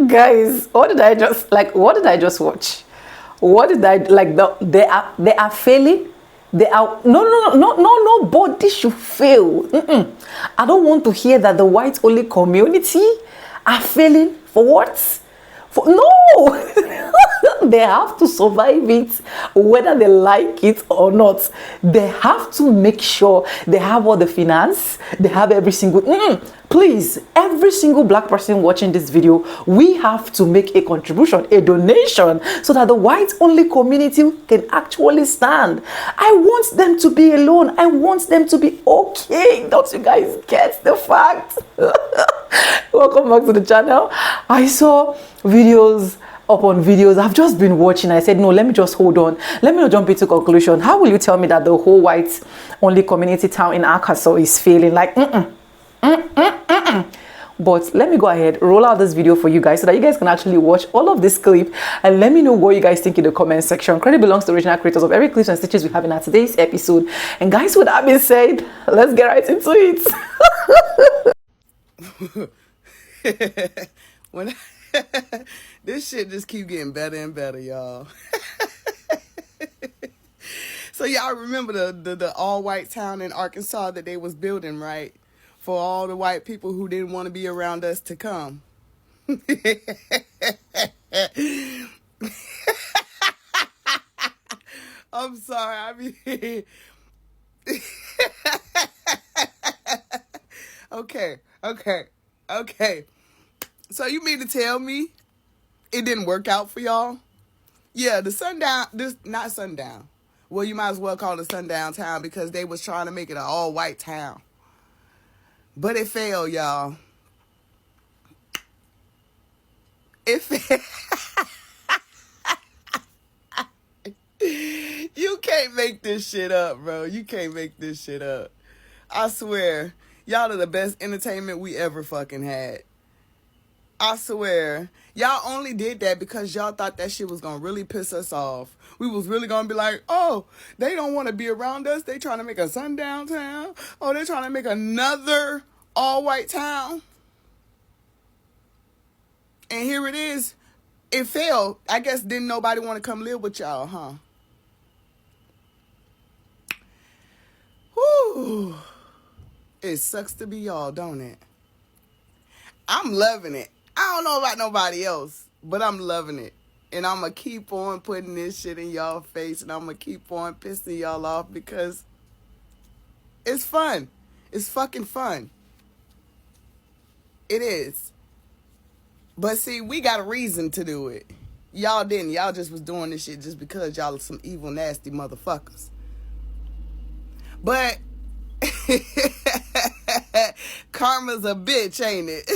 Guys, what did I just watch? What did I like? They are failing. They are no, nobody should fail. I don't want to hear that the white only community are failing for what? For no. They have to survive it whether they like it or not. They have to make sure they have all the finance, they have every single please, every single black person watching this video, we have to make a contribution, a donation, so that the white only community can actually stand. I want them to be alone. I want them to be okay. Don't you guys get the fact? Welcome back to the channel. I saw videos upon videos. I've just been watching. I said, no, let me just hold on. Let me not jump into conclusion. How will you tell me that the whole white only community town in Arkansas is failing? Like, But let me go ahead, roll out this video for you guys so that you guys can actually watch all of this clip and let me know what you guys think in the comment section. Credit belongs to the original creators of every clips and stitches we have in our today's episode. And guys, with that being said, let's get right into it. When this shit just keep getting better and better, y'all. So y'all remember the all-white town in Arkansas that they was building, right? For all the white people who didn't want to be around us to come. I'm sorry, I mean... Okay. So you mean to tell me it didn't work out for y'all? Yeah, not sundown. Well, you might as well call it a sundown town because they was trying to make it an all-white town. But it failed, y'all. It failed. You can't make this shit up, bro. You can't make this shit up. I swear, y'all are the best entertainment we ever fucking had. I swear. Y'all only did that because y'all thought that shit was gonna really piss us off. We was really gonna be like, oh, they don't want to be around us. They trying to make a sundown town. Oh, they're trying to make another all-white town. And here it is. It failed. I guess didn't nobody want to come live with y'all, huh? Whew. It sucks to be y'all, don't it? I'm loving it. I don't know about nobody else, but I'm loving it. And I'm going to keep on putting this shit in y'all face, and I'm going to keep on pissing y'all off because it's fun. It's fucking fun. It is. But see, we got a reason to do it. Y'all didn't. Y'all just was doing this shit just because y'all are some evil, nasty motherfuckers. But karma's a bitch, ain't it?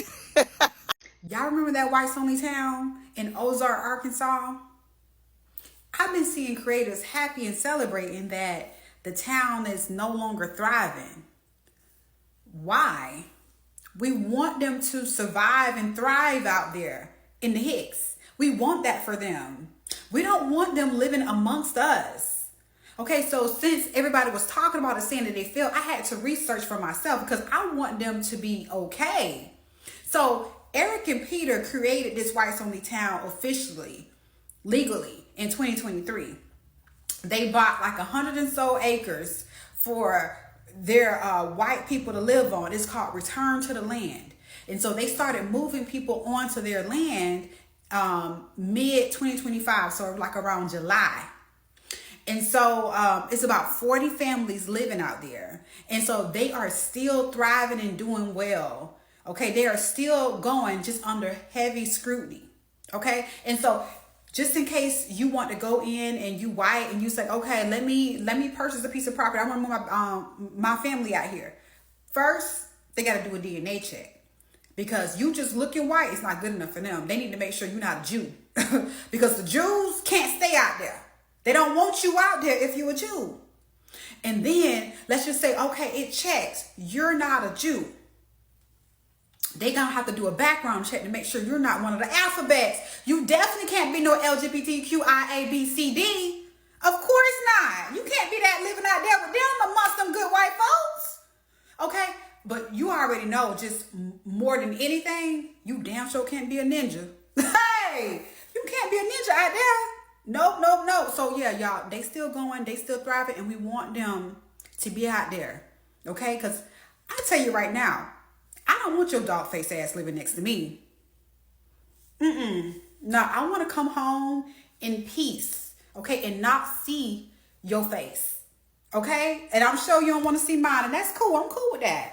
Y'all remember that whites only town in Ozark, Arkansas? I've been seeing creators happy and celebrating that the town is no longer thriving. Why? We want them to survive and thrive out there in the Hicks. We want that for them. We don't want them living amongst us. Okay, so since everybody was talking about it, saying that they failed, I had to research for myself because I want them to be okay. So Eric and Peter created this whites only town officially, legally in 2023. They bought like 100 and so acres for their white people to live on. It's called Return to the Land. And so they started moving people onto their land mid 2025, so like around July. And so it's about 40 families living out there. And so they are still thriving and doing well. Okay, they are still going just under heavy scrutiny. Okay, and so just in case you want to go in and you white and you say, okay, let me purchase a piece of property. I want to move my family out here. First, they got to do a DNA check because you just looking white is not good enough for them. They need to make sure you're not a Jew because the Jews can't stay out there. They don't want you out there if you're a Jew. And then let's just say, okay, it checks. You're not a Jew. They gonna have to do a background check to make sure you're not one of the alphabets. You definitely can't be no LGBTQIABCD. Of course not. You can't be that living out there with them amongst them good white folks. Okay? But you already know, just more than anything, you damn sure can't be a ninja. Right. You can't be a ninja out there. Nope, nope, nope. So yeah, y'all, they still going, they still thriving, and we want them to be out there. Okay? Because I tell you right now, I don't want your dog face ass living next to me. No, I want to come home in peace, okay, and not see your face, okay? And I'm sure you don't want to see mine, and that's cool. I'm cool with that.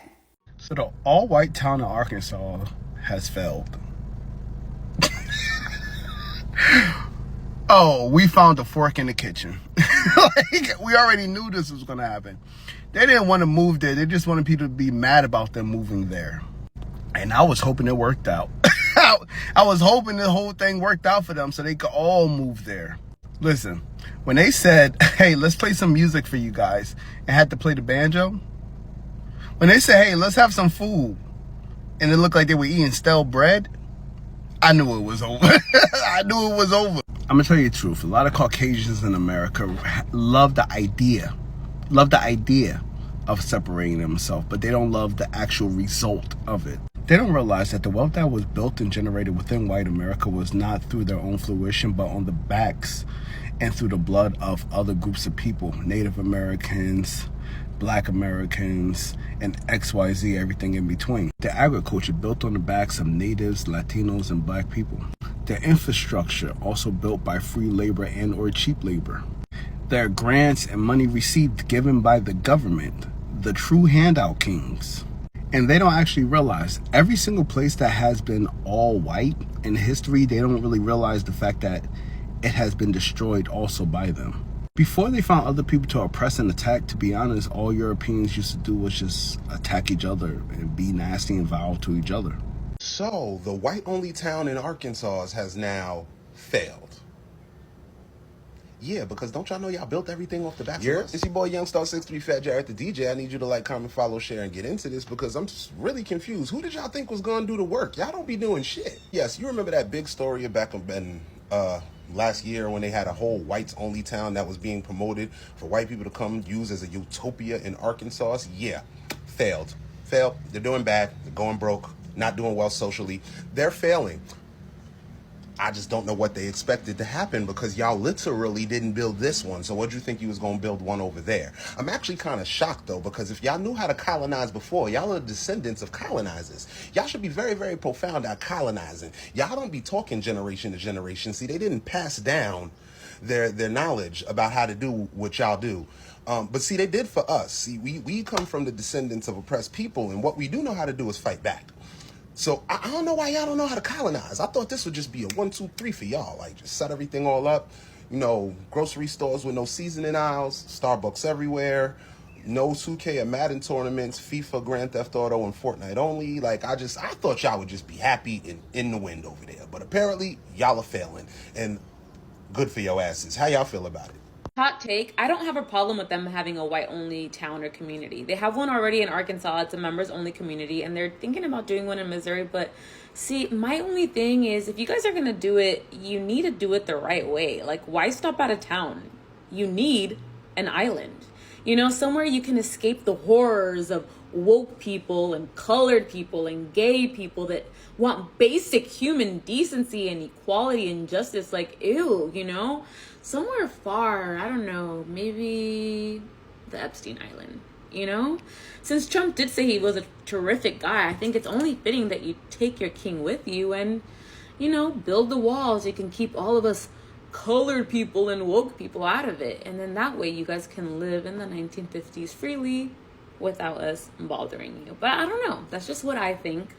So the all-white town of Arkansas has failed. Oh, we found a fork in the kitchen. Like, we already knew this was going to happen. They didn't want to move there. They just wanted people to be mad about them moving there. And I was hoping it worked out. I was hoping the whole thing worked out for them so they could all move there. Listen, when they said, hey, let's play some music for you guys, and had to play the banjo, when they said, hey, let's have some food, and it looked like they were eating stale bread, I knew it was over. I knew it was over. I'm gonna tell you the truth. A lot of Caucasians in America love the idea of separating themselves, but they don't love the actual result of it. They don't realize that the wealth that was built and generated within white America was not through their own fruition, but on the backs and through the blood of other groups of people, Native Americans, Black Americans, and XYZ, everything in between. The agriculture built on the backs of natives, Latinos, and Black people. The infrastructure also built by free labor and or cheap labor. There are grants and money received given by the government, the true handout kings. And they don't actually realize every single place that has been all white in history, they don't really realize the fact that it has been destroyed also by them. Before they found other people to oppress and attack, to be honest, all Europeans used to do was just attack each other and be nasty and vile to each other. So the white-only town in Arkansas has now failed. Yeah, because don't y'all know y'all built everything off the backs of us? It's your boy Youngstar63 Fat Jarrett the DJ. I need you to like, comment, follow, share, and get into this because I'm just really confused. Who did y'all think was gonna do the work? Y'all don't be doing shit. Yes, you remember that big story back in last year when they had a whole whites-only town that was being promoted for white people to come use as a utopia in Arkansas? Yeah, failed. They're doing bad. They're going broke. Not doing well socially. They're failing. I just don't know what they expected to happen because y'all literally didn't build this one. So what'd you think you was going to build one over there? I'm actually kind of shocked, though, because if y'all knew how to colonize before, y'all are descendants of colonizers. Y'all should be very, very profound at colonizing. Y'all don't be talking generation to generation. See, they didn't pass down their knowledge about how to do what y'all do. But see, they did for us. See, we come from the descendants of oppressed people, and what we do know how to do is fight back. So I don't know why y'all don't know how to colonize. I thought this would just be a 1, 2, 3 for y'all. Like, just set everything all up. You know, grocery stores with no seasoning aisles, Starbucks everywhere, no 2K or Madden tournaments, FIFA, Grand Theft Auto, and Fortnite only. Like, I thought y'all would just be happy and in the wind over there. But apparently, y'all are failing. And good for your asses. How y'all feel about it? Hot take, I don't have a problem with them having a white-only town or community. They have one already in Arkansas. It's a members-only community, and they're thinking about doing one in Missouri. But see, my only thing is, if you guys are going to do it, you need to do it the right way. Like, why stop out of town? You need an island. You know, somewhere you can escape the horrors of woke people and colored people and gay people that want basic human decency and equality and justice. Like, ew, you know? Somewhere far, I don't know, maybe the Epstein Island, you know? Since Trump did say he was a terrific guy, I think it's only fitting that you take your king with you and, you know, build the walls. You can keep all of us colored people and woke people out of it. And then that way you guys can live in the 1950s freely without us bothering you. But I don't know. That's just what I think.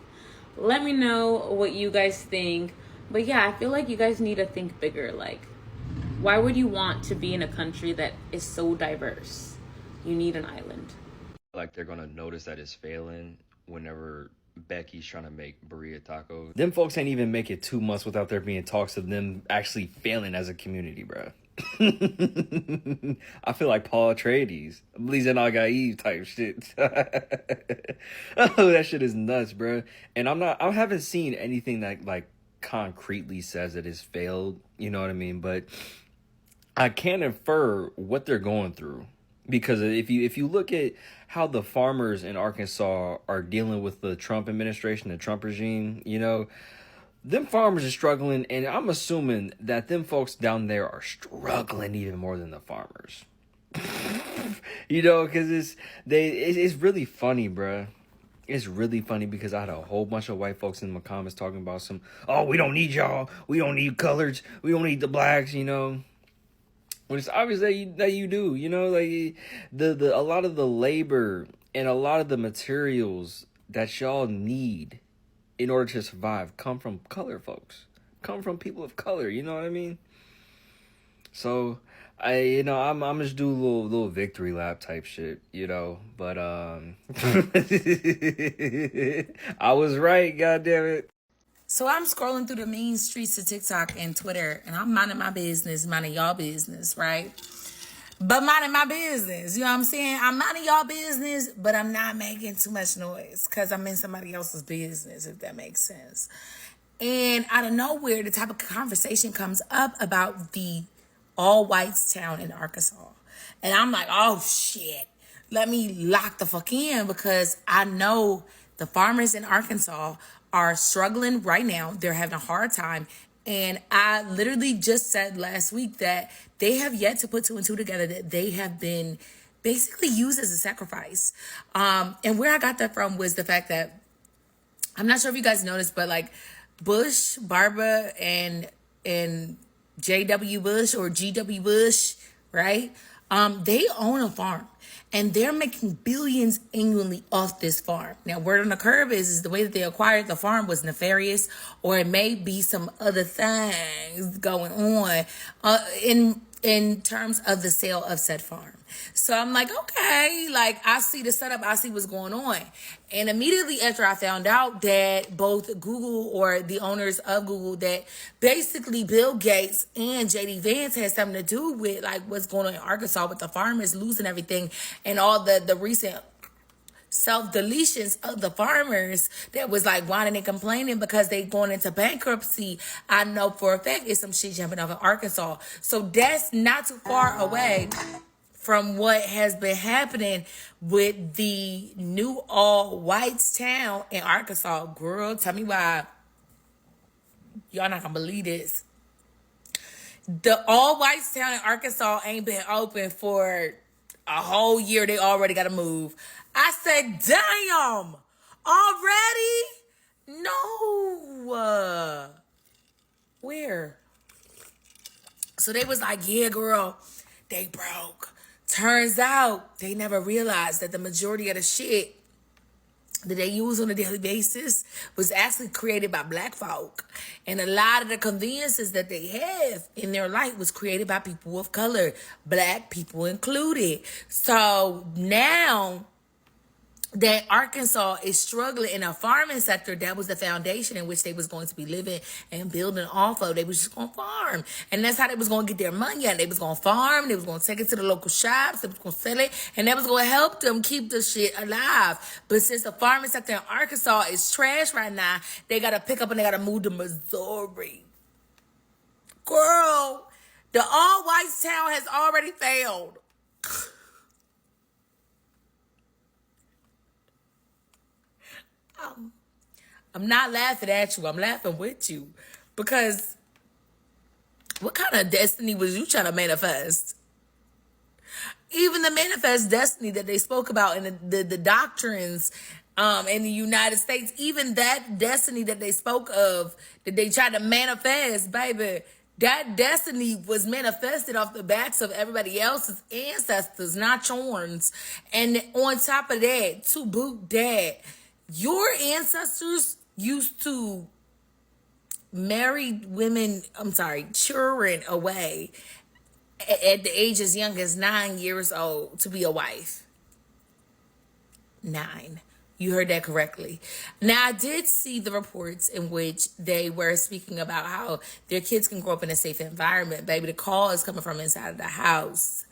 Let me know what you guys think. But yeah, I feel like you guys need to think bigger. Like, why would you want to be in a country that is so diverse? You need an island. Like, they're gonna notice that it's failing whenever Becky's trying to make burrito tacos. Them folks ain't even make it 2 months without there being talks of them actually failing as a community, bro. I feel like Paul Atreides, Bleezing Naga Eve type shit. Oh, that shit is nuts, bro. And I haven't seen anything that like concretely says that it's failed. You know what I mean? But I can infer what they're going through, because if you look at how the farmers in Arkansas are dealing with the Trump administration, the Trump regime, you know, them farmers are struggling, and I'm assuming that them folks down there are struggling even more than the farmers. You know, because it's really funny, bruh. It's really funny because I had a whole bunch of white folks in my comments talking about oh, we don't need y'all, we don't need coloreds, we don't need the blacks, you know. When it's obvious that you do, you know, like a lot of the labor and a lot of the materials that y'all need in order to survive come from colored folks, come from people of color. You know what I mean? So I'm just do a little victory lap type shit, you know. But I was right, goddammit. So I'm scrolling through the mean streets of TikTok and Twitter, and I'm minding my business, minding y'all business, right? But minding my business, you know what I'm saying? I'm minding y'all business, but I'm not making too much noise because I'm in somebody else's business, if that makes sense. And out of nowhere, the type of conversation comes up about the all whites town in Arkansas. And I'm like, oh shit, let me lock the fuck in because I know the farmers in Arkansas are struggling right now. They're having a hard time. And I literally just said last week that they have yet to put two and two together, that they have been basically used as a sacrifice. And where I got that from was the fact that, I'm not sure if you guys noticed, but like Bush, Barbara, and J.W. Bush or G.W. Bush, right? They own a farm and they're making billions annually off this farm. Now, word on the curb is the way that they acquired the farm was nefarious, or it may be some other things going on in terms of the sale of said farm. So I'm like, okay, like I see the setup, I see what's going on. And immediately after I found out that both Google, or the owners of Google, that basically Bill Gates and JD Vance had something to do with like what's going on in Arkansas with the farmers losing everything and all the recent self-deletions of the farmers that was like whining and complaining because they going into bankruptcy, I know for a fact it's some shit jumping off in Arkansas. So that's not too far away from what has been happening with the new all whites town in Arkansas. Girl, tell me why. Y'all not gonna believe this. The all whites town in Arkansas ain't been open for a whole year. They already gotta move. I said, damn, already? No. Where? So they was like, yeah, girl, they broke. Turns out they never realized that the majority of the shit that they use on a daily basis was actually created by black folk. And a lot of the conveniences that they have in their life was created by people of color, black people included. So now that Arkansas is struggling in a farming sector, that was the foundation in which they was going to be living and building off of. They was just going to farm. And that's how they was going to get their money out. They was going to farm. They was going to take it to the local shops. They was going to sell it. And that was going to help them keep the shit alive. But since the farming sector in Arkansas is trash right now, they got to pick up and they got to move to Missouri. Girl, the all-whites town has already failed. I'm not laughing at you. I'm laughing with you. Because what kind of destiny was you trying to manifest? Even the manifest destiny that they spoke about in the doctrines in the United States, even that destiny that they spoke of, that they tried to manifest, baby, that destiny was manifested off the backs of everybody else's ancestors, not yours. And on top of that, to boot that, your ancestors used to marry children away at the age as young as 9 years old to be a wife. 9. You heard that correctly. Now, I did see the reports in which they were speaking about how their kids can grow up in a safe environment. Baby, the call is coming from inside of the house.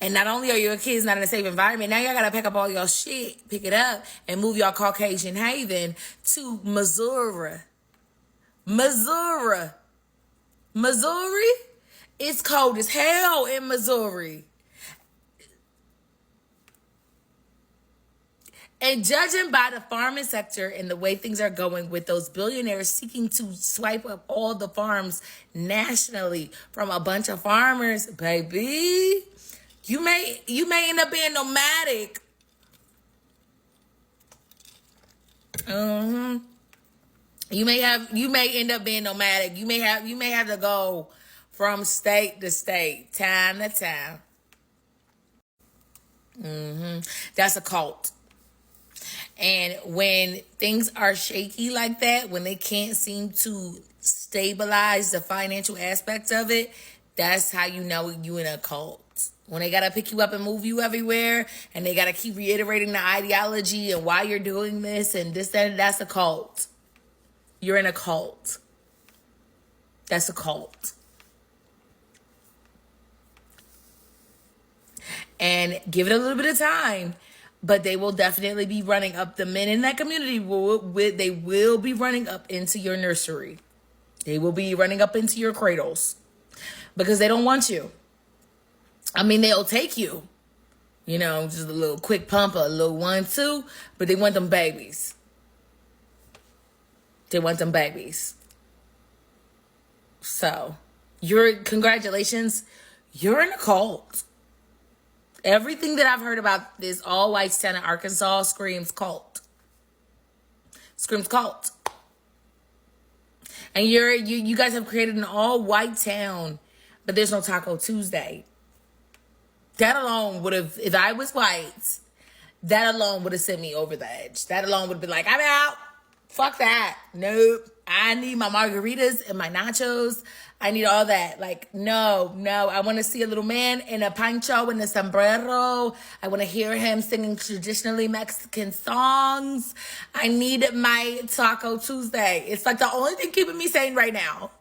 And not only are your kids not in a safe environment, now y'all got to pack up all your shit, pick it up, and move y'all Caucasian haven to Missouri. Missouri. It's cold as hell in Missouri. And judging by the farming sector and the way things are going with those billionaires seeking to swipe up all the farms nationally from a bunch of farmers, baby, you may end up being nomadic. You may end up being nomadic. You may have to go from state to state, time to time. That's a cult. And when things are shaky like that, when they can't seem to stabilize the financial aspects of it, that's how you know you in a cult. When they gotta pick you up and move you everywhere, and they gotta keep reiterating the ideology and why you're doing this and this, that's a cult. You're in a cult. That's a cult. And give it a little bit of time, but they will definitely be running up. The men in that community they will be running up into your nursery. They will be running up into your cradles because they don't want you. I mean, they'll take you, just a little quick pump, a little 1-2, but they want them babies. They want them babies. So, congratulations, you're in a cult. Everything that I've heard about this all-white town in Arkansas screams cult. Screams cult. And you guys have created an all-white town, but there's no Taco Tuesday. That alone would have, if I was white, that alone would have sent me over the edge. That alone would have been like, I'm out. Fuck that. Nope. I need my margaritas and my nachos. I need all that. Like, no. I want to see a little man in a poncho and a sombrero. I want to hear him singing traditionally Mexican songs. I need my Taco Tuesday. It's like the only thing keeping me sane right now.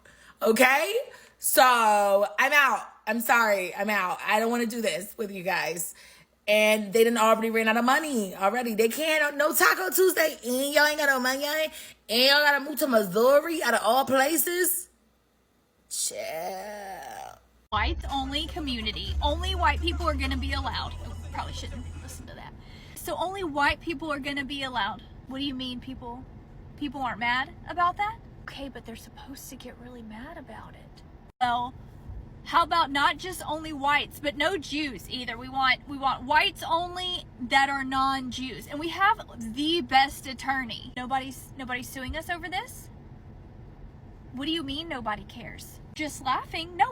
Okay? So, I'm out. I'm sorry. I'm out. I don't want to do this with you guys. And they done already ran out of money already. They can't, no Taco Tuesday, and y'all ain't got no money, and y'all gotta move to Missouri out of all places. Chill. Whites only community. Only white people are gonna be allowed. Oh, probably shouldn't listen to that. So only white people are gonna be allowed. What do you mean people aren't mad about that? Okay, but they're supposed to get really mad about it. Well, how about not just only whites, but no Jews either? We want whites only that are non-Jews. And we have the best attorney. Nobody's suing us over this? What do you mean nobody cares? Just laughing. No,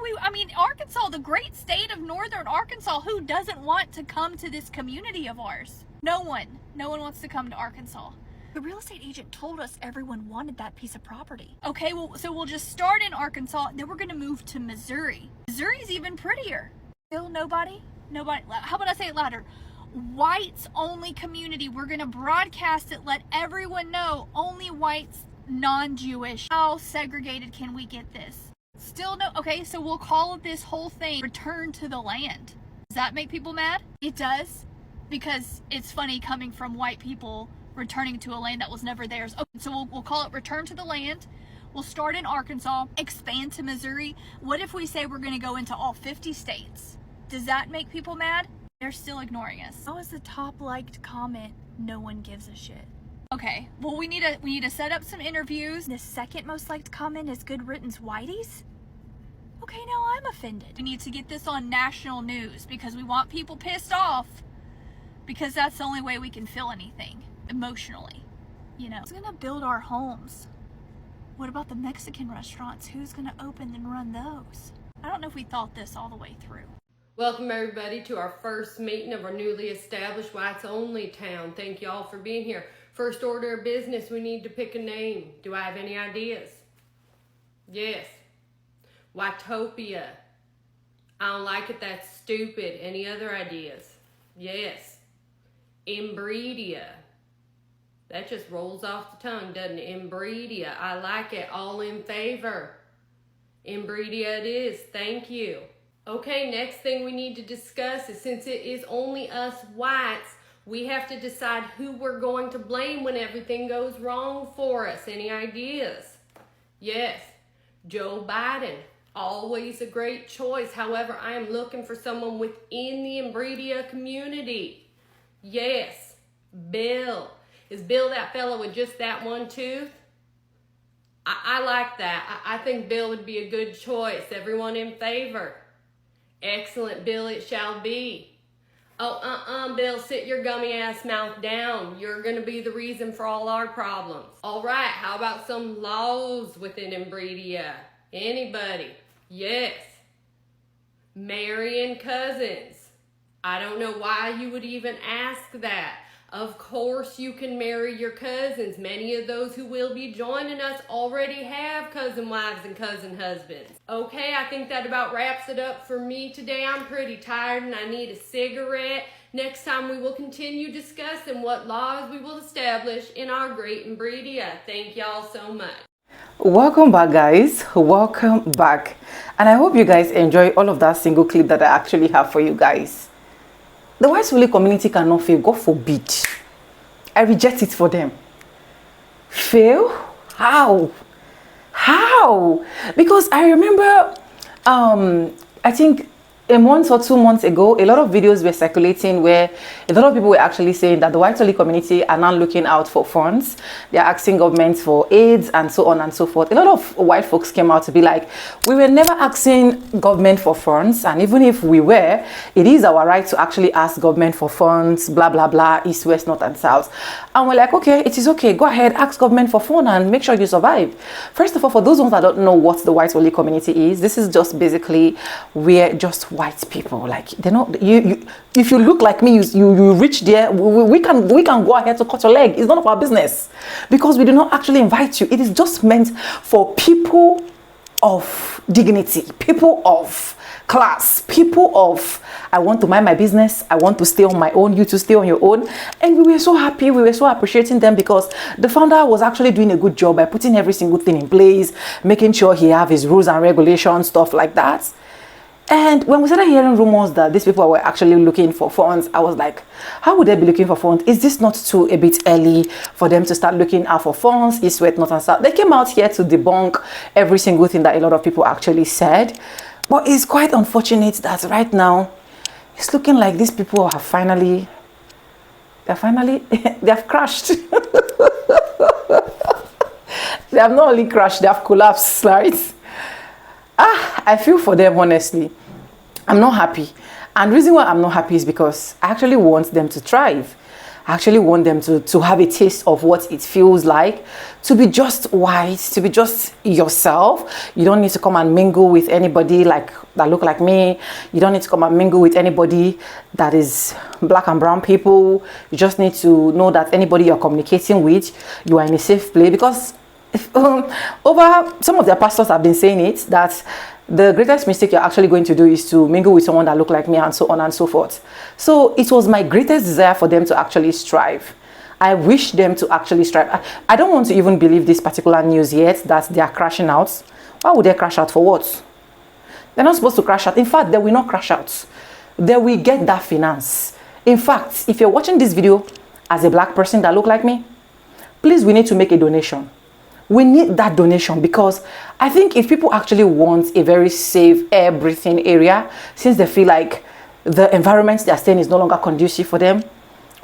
Arkansas, the great state of northern Arkansas, who doesn't want to come to this community of ours? No one wants to come to Arkansas. The real estate agent told us everyone wanted that piece of property. Okay, well, so we'll just start in Arkansas, then we're gonna move to Missouri. Missouri's even prettier. Still nobody, how about I say it louder? Whites only community. We're gonna broadcast it, let everyone know, only whites, non-Jewish. How segregated can we get this? Still no, okay, so we'll call this whole thing Return to the Land. Does that make people mad? It does, because it's funny coming from white people returning to a land that was never theirs. Okay, so we'll call it Return to the Land. We'll start in Arkansas, expand to Missouri. What if we say we're going to go into all 50 states? Does that make people mad? They're still ignoring us. How is the top liked comment, no one gives a shit? Okay, well, we need to set up some interviews. The second most liked comment is Good Riddance Whiteys. Okay, now I'm offended. We need to get this on national news because we want people pissed off, because that's the only way we can feel anything emotionally. Who's gonna build our homes? What about the Mexican restaurants? Who's gonna open and run those? I don't know if we thought this all the way through. Welcome everybody to our first meeting of our newly established Whites Only town. Thank y'all for being here. First order of business, we need to pick a name. Do I have any ideas? Yes. Whitopia. I don't like it, that's stupid. Any other ideas? Yes. Imbredia. That just rolls off the tongue, doesn't it? Imbredia. I like it. All in favor. Imbredia it is. Thank you. Okay, next thing we need to discuss is, since it is only us whites, we have to decide who we're going to blame when everything goes wrong for us. Any ideas? Yes. Joe Biden. Always a great choice. However, I am looking for someone within the Imbredia community. Yes. Bill. Is Bill that fella with just that one tooth? I like that. I think Bill would be a good choice. Everyone in favor? Excellent, Bill, it shall be. Oh, Bill, sit your gummy ass mouth down. You're gonna be the reason for all our problems. All right, how about some laws within Imbredia? Anybody? Yes. Marrying cousins. I don't know why you would even ask that. Of course you can marry your cousins. Many of those who will be joining us already have cousin wives and cousin husbands. Okay, I think that about wraps it up for me today. I'm pretty tired and I need a cigarette. Next time we will continue discussing what laws we will establish in our great Imbredia. Thank y'all so much. Welcome back, guys. Welcome back. And I hope you guys enjoy all of that single clip that I actually have for you guys. The white Soli community cannot fail. God forbid. I reject it for them. Fail? How? How? Because I remember, I think a month or 2 months ago, a lot of videos were circulating where a lot of people were actually saying that the white Soli community are now looking out for funds. They're asking governments for aids and so on and so forth. A lot of white folks came out to be like, we were never asking government for funds, and even if we were, it is our right to actually ask government for funds, blah blah blah, east, west, north and south. And we're like, okay, it is okay, go ahead, ask government for funds and make sure you survive. First of all, for those ones that don't know what the white Soli community is, this is just basically we're just white people. Like, they're not, you if you look like me, you reach there, we can go ahead to cut your leg. It's none of our business, because we do not actually invite you. It is just meant for people of dignity, people of class, people of, I want to mind my business, I want to stay on my own, you to stay on your own. And we were so happy, we were so appreciating them, because the founder was actually doing a good job by putting every single thing in place, making sure he have his rules and regulations, stuff like that. And when we started hearing rumors that these people were actually looking for funds, I was like, how would they be looking for funds? Is this not too a bit early for them to start looking out for funds? East, west, north and south. They came out here to debunk every single thing that a lot of people actually said. But it's quite unfortunate that right now, it's looking like these people have finally, they have crashed. They have not only crashed, they have collapsed, right? I feel for them, honestly. I'm not happy. And the reason why I'm not happy is because I actually want them to thrive. I actually want them to have a taste of what it feels like to be just white, to be just yourself. You don't need to come and mingle with anybody that look like me. You don't need to come and mingle with anybody that is black and brown people. You just need to know that anybody you're communicating with, you are in a safe place. Because over some of their pastors have been saying it, that the greatest mistake you're actually going to do is to mingle with someone that look like me, and so on and so forth. So it was my greatest desire for them to actually strive. I wish them to actually strive. I don't want to even believe this particular news yet, that they are crashing out. Why would they crash out? For what? They're not supposed to crash out. In fact, they will not crash out. They will get that finance. In fact, if you're watching this video as a black person that look like me, please, we need to make a donation. We need that donation, because I think if people actually want a very safe air breathing area, since they feel like the environment they're staying is no longer conducive for them,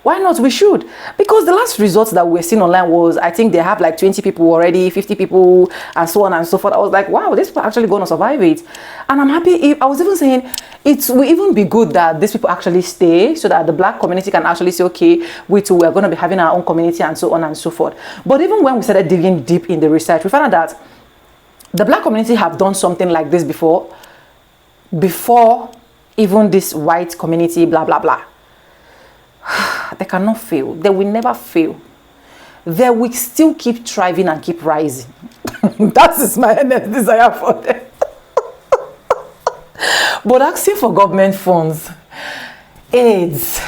why not? We should. Because the last results that we're seeing online was, I think they have like 20 people already, 50 people, and so on and so forth. I was like, wow, these people are actually going to survive it. And I'm happy. I was even saying it will even be good that these people actually stay, so that the black community can actually say, okay, we too, we're going to be having our own community, and so on and so forth. But even when we started digging deep in the research, we found out that the black community have done something like this before even this white community, blah, blah, blah. They cannot fail. They will never fail. They will still keep thriving and keep rising. That is my desire for them. But asking for government funds, aids,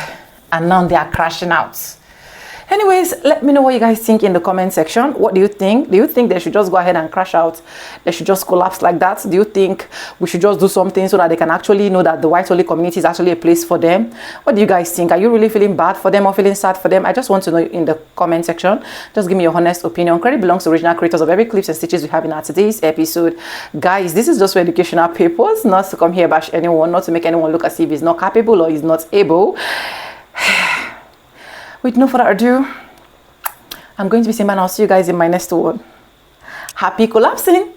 and now they are crashing out. Anyways, let me know what you guys think in the comment section. What do you think? Do you think they should just go ahead and crash out? They should just collapse like that? Do you think we should just do something so that they can actually know that the white Soli community is actually a place for them? What do you guys think? Are you really feeling bad for them or feeling sad for them? I just want to know in the comment section. Just give me your honest opinion. Credit belongs to original creators of every clips and stitches we have in our today's episode. Guys, this is just for educational purpose, not to come here bash anyone, not to make anyone look as if he's not capable or he's not able. with no further ado, I'm going to be saying bye and I'll see you guys in my next one. Happy collapsing.